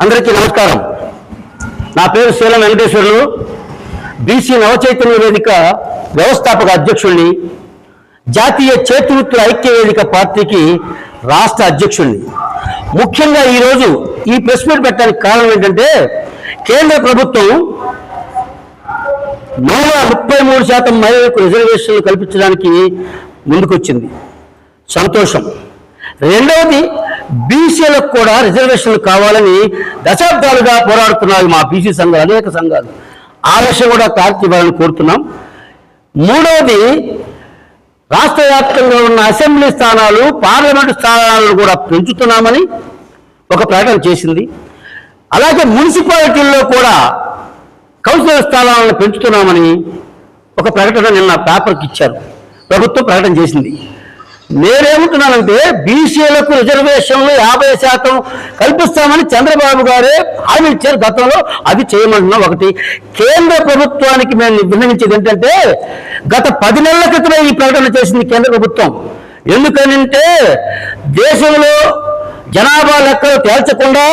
అందరికీ నమస్కారం. నా పేరు శీలం వెంకటేశ్వర్లు. బీసీ నవచైతన్య వేదిక వ్యవస్థాపక అధ్యక్షుడిని, జాతీయ చేతివృత్తుల ఐక్య వేదిక పార్టీకి రాష్ట్ర అధ్యక్షుడిని. ముఖ్యంగా ఈరోజు ఈ ప్రెస్ మీట్ పెట్టడానికి కారణం ఏంటంటే, కేంద్ర ప్రభుత్వం 33% మహిళలకు రిజర్వేషన్లు కల్పించడానికి ముందుకొచ్చింది. సంతోషం. రెండవది, బీసీలకు కూడా రిజర్వేషన్లు కావాలని దశాబ్దాలుగా పోరాడుతున్నారు మా బీసీ సంఘాలు, అనేక సంఘాలు. ఆ విషయం కూడా కార్తీ ఇవ్వాలని కోరుతున్నాం. మూడవది, రాష్ట్ర వ్యాప్తంగా ఉన్న అసెంబ్లీ స్థానాలు, పార్లమెంటు స్థానాలను కూడా పెంచుతున్నామని ఒక ప్రకటన చేసింది. అలాగే మున్సిపాలిటీల్లో కూడా కౌన్సిలర్ స్థానాలను పెంచుతున్నామని ఒక ప్రకటన నిన్న పేపర్కి ఇచ్చారు. ప్రభుత్వం ప్రకటన చేసింది. నేనేమంటున్నానంటే, బీసీలకు రిజర్వేషన్లు 50% కల్పిస్తామని చంద్రబాబు గారే హామీ ఇచ్చారు గతంలో. అది చేయమంటున్నాం. ఒకటి, కేంద్ర ప్రభుత్వానికి మేము విన్నవించేది ఏంటంటే, గత 10 నెలల క్రితమే ఈ ప్రకటన చేసింది కేంద్ర ప్రభుత్వం. ఎందుకనంటే, దేశంలో జనాభా లెక్కలు తేల్చకుండా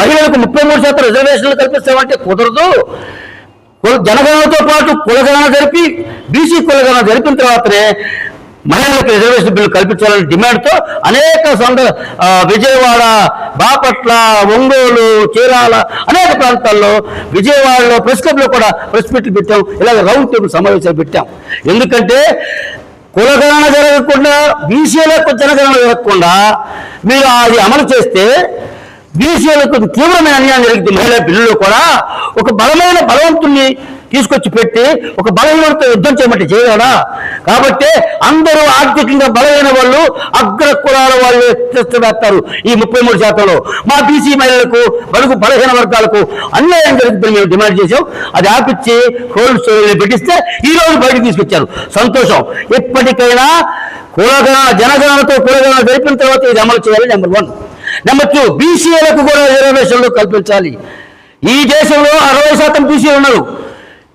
మహిళలకు 33% రిజర్వేషన్లు కల్పిస్తామంటే కుదరదు. జనగణనతో పాటు కులగణన జరిపి, బీసీ కులగణన జరిపిన తర్వాతనే మహిళలకు రిజర్వేషన్ బిల్లు కల్పించాలని డిమాండ్తో అనేక విజయవాడ, బాపట్ల, ఒంగోలు, చీరాల అనేక ప్రాంతాల్లో, విజయవాడలో ప్రెస్ క్లబ్లో కూడా ప్రెస్ మీట్లు పెట్టాం. ఇలాగ రౌండ్ టేబుల్ సమావేశాలు పెట్టాం. ఎందుకంటే కులగణన జరగకుండా, బీసీలకు జనగణన జరగకుండా మీరు అది అమలు చేస్తే బీసీలకు తీవ్రమైన అన్యాయం జరిగింది. మహిళా బిల్లులో కూడా ఒక బలవంతుణ్ణి తీసుకొచ్చి పెట్టి ఒక బలహీనతో యుద్ధం చేయమంటే చేయగలరా? కాబట్టి అందరూ ఆర్థికంగా బలమైన వాళ్ళు, అగ్ర కులాల వాళ్ళు వేస్తారు. ఈ 33%లో మా బీసీ మహిళలకు, బలహీన వర్గాలకు అన్యాయం జరుగుతుందని మేము డిమాండ్ చేసాం. అది ఆపిచ్చి కోల్డ్ స్టోరేజ్ పెట్టిస్తే ఈ రోజు బయటకు తీసుకొచ్చారు. సంతోషం. ఎప్పటికైనా జనగణనతో కులగణన జరిపిన తర్వాత ఇది అమలు చేయాలి. నెంబర్ 1. నెంబర్ 2, బీసీలకు కూడా రిజర్వేషన్లు కల్పించాలి. ఈ దేశంలో 60% బీసీలు ఉన్నారు.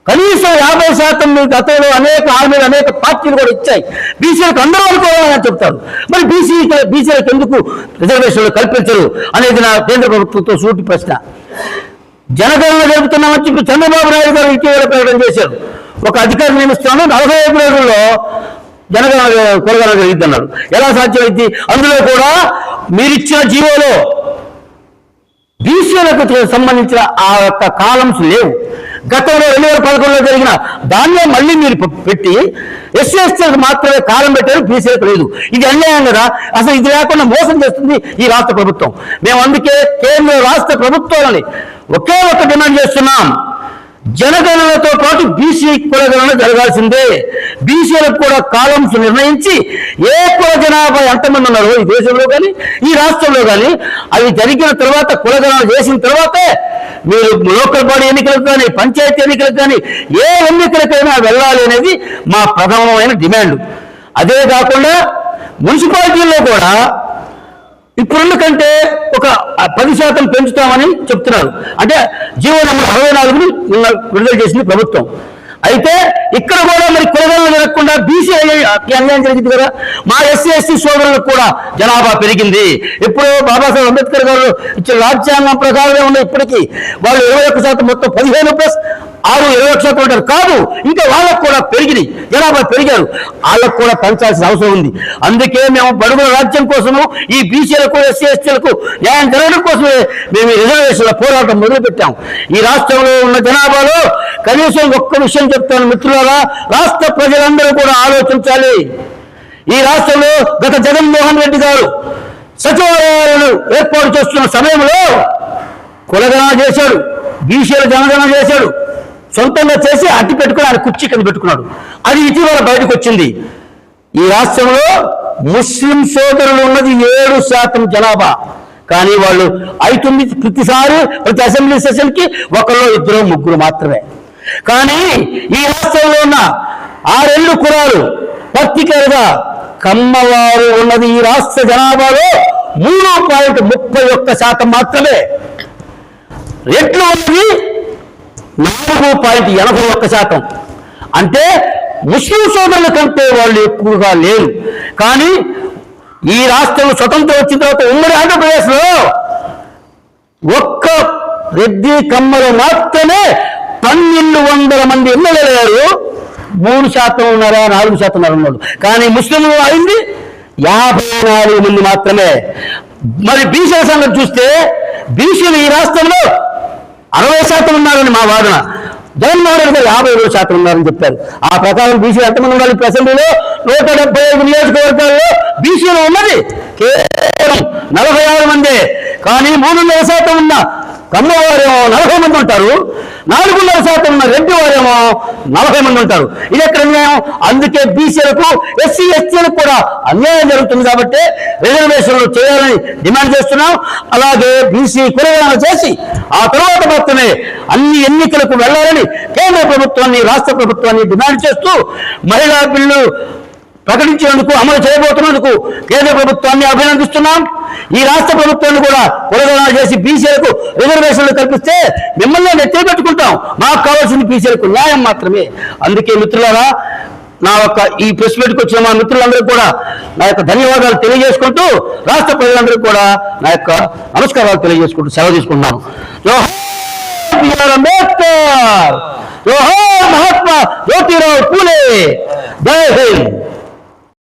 కనీసం 50% గతంలో అనేక హామీలు, అనేక పార్టీలు కూడా ఇచ్చాయి. బీసీలకు అందరూ అనుకోవాలని చెప్తారు. మరి బీసీలకు ఎందుకు రిజర్వేషన్లు కల్పించరు అనేది నా కేంద్ర ప్రభుత్వంతో సూటి ప్రశ్న. జనగణన జరుపుతున్నామని చెప్పి చంద్రబాబు నాయుడు గారు ఇటీవల ప్రకటన చేశారు. ఒక అధికారి నియమిస్తున్నాను, 45 రోజుల్లో కులగణన జరిగిద్దన్నారు. ఎలా సాధ్యమైంది? అందులో కూడా మీరిచ్చిన జీవోలో బీసీలకు సంబంధించిన ఆ యొక్క కాలమ్స్ లేవు. గతంలో 2011లో జరిగిన దానిలో మళ్ళీ మీరు పెట్టి ఎస్సీ ఎస్టీలకు మాత్రమే కాలం పెట్టారు, బీసీలకు లేదు. ఇది అన్యాయం కదా. అసలు ఇది లేకుండా మోసం చేస్తుంది ఈ రాష్ట్ర ప్రభుత్వం. మేము అందుకే కేంద్ర రాష్ట్ర ప్రభుత్వాలని ఒకే ఒక్క డిమాండ్ చేస్తున్నాం. జనగణనతో పాటు బీసీ కులగణన జరగాల్సిందే. బీసీలకు కూడా కాలమ్స్ నిర్ణయించి ఏ కుల జనాభా ఎంతమంది ఉన్నారో ఈ దేశంలో కానీ ఈ రాష్ట్రంలో కానీ అవి జరిగిన తర్వాత, కులగణన చేసిన తర్వాతే మీరు లోకల్ బాడీ ఎన్నికలకు కానీ, పంచాయతీ ఎన్నికలకు కానీ, ఏ ఎన్నికలకైనా వెళ్ళాలి అనేది మా ప్రధానమైన డిమాండ్. అదే కాకుండా మున్సిపాలిటీల్లో కూడా ఇప్పుడున్న కంటే ఒక 10% పెంచుతామని చెప్తున్నారు. అంటే జీవో నెంబర్ 64ని విడుదల చేసింది ప్రభుత్వం. అయితే ఇక్కడ కూడా మరి కులగణన జరగకుండా బీసీ అన్యాయం జరిగింది కదా. మా ఎస్సీ ఎస్టీ సోదరులకు కూడా జనాభా పెరిగింది. ఇప్పుడు బాబాసాహెబ్ అంబేద్కర్ గారు ఇచ్చిన రాజ్యాంగం ప్రకారమే ఉన్నాయి. ఇప్పటికీ వాళ్ళు 21% మొత్తం 15+6 ఉంటారు కాదు, ఇంకా వాళ్ళకు కూడా పెరిగినాయి, జనాభా పెరిగారు. వాళ్ళకు కూడా పెంచాల్సిన అవసరం ఉంది. అందుకే మేము బడుగుల రాజ్యం కోసము, ఈ బీసీలకు, ఎస్సీ ఎస్టీలకు న్యాయం జరగడం కోసమే మేము ఈ రిజర్వేషన్ల పోరాటం మొదలుపెట్టాం. ఈ రాష్ట్రంలో ఉన్న జనాభాలో కనీసం ఒక్క విషయం చెప్తాను మిత్రులారా, రాష్ట్ర ప్రజలందరూ కూడా ఆలోచించాలి. ఈ రాష్ట్రంలో గత జగన్మోహన్ రెడ్డి గారు సచివాలయాలను ఏర్పాటు చేస్తున్న సమయంలో కులగణన చేశాడు, బీసీల జనగణన చేశాడు. సొంతంగా చేసి అట్టి పెట్టుకుని ఆయన కుర్చీ కింద పెట్టుకున్నాడు. అది ఇటీవల బయటకు వచ్చింది. ఈ రాష్ట్రంలో ముస్లిం సోదరులు ఉన్నది 7% జనాభా. కానీ వాళ్ళు అవుతుంది ప్రతి అసెంబ్లీ సెషన్కి 1, 2, 3 మాత్రమే. కానీ ఈ రాష్ట్రంలో ఉన్న 6 కులాలు పర్టికులర్గా కమ్మవారు ఉన్నది ఈ రాష్ట్ర జనాభాలో 3.31% మాత్రమే. రెట్లు ఉన్నది 4.81%. అంటే ముస్లిం సోదరుల కంటే వాళ్ళు ఎక్కువగా లేరు. కానీ ఈ రాష్ట్రం స్వతంత్రం వచ్చిన తర్వాత ఉమ్మడి ఆంధ్రప్రదేశ్లో ఒక్క రెడ్డి కమ్మలు మాత్రమే 1200 మంది ఎమ్మెల్యేలు 3% ఉన్నారా 4% ఉన్నారు. కానీ ముస్లింలు అయింది 54 మంది మాత్రమే. మరి బీసీల సంగతి చూస్తే బీసీలు ఈ రాష్ట్రంలో 60% ఉన్నారని మా వాదన. జగన్మోహన్ రెడ్డి గారు 57% ఉన్నారని చెప్పారు. ఆ ప్రకారం బీసీలు ఎంతమంది ఉండాలి? అసెంబ్లీలో 175 నియోజకవర్గాల్లో బీసీలు ఉన్నది కేవలం 46 మందే. కానీ 3.5% ఉన్న కమ్మవారేమో 40 మంది ఉంటారు, 4.5% ఉన్న రెడ్డి వారేమో 40 మంది ఉంటారు. ఇది ఎక్కడ అన్యాయం? అందుకే బీసీలకు ఎస్సీ ఎస్టీలకు కూడా అన్యాయం జరుగుతుంది కాబట్టి రిజర్వేషన్లు చేయాలని డిమాండ్ చేస్తున్నాం. అలాగే బీసీ కులగణన చేసి ఆ తర్వాత మాత్రమే అన్ని ఎన్నికలకు వెళ్లాలని కేంద్ర ప్రభుత్వాన్ని రాష్ట్ర ప్రభుత్వాన్ని డిమాండ్ చేస్తూ మహిళా బిల్లు ప్రకటించినందుకు, అమలు చేయబోతున్నందుకు కేంద్ర ప్రభుత్వాన్ని అభినందిస్తున్నాం. ఈ రాష్ట్ర ప్రభుత్వాన్ని కూడా కులగణన చేసి బీసీలకు రిజర్వేషన్లు కల్పిస్తే మిమ్మల్ని నెత్తి పెట్టుకుంటాం. మాకు కావాల్సింది బీసీలకు న్యాయం మాత్రమే. అందుకే మిత్రులారా, నా యొక్క ఈ ప్రెస్ మీట్కి వచ్చిన మా మిత్రులందరూ కూడా నా యొక్క ధన్యవాదాలు తెలియజేసుకుంటూ, రాష్ట్ర ప్రజలందరికీ కూడా నా యొక్క నమస్కారాలు తెలియజేసుకుంటూ సెలవు తీసుకుంటున్నాను. జోహార్ అంబేద్కర్, జోహార్ మహాత్మా జ్యోతిరావు పూలే, జై హింద్.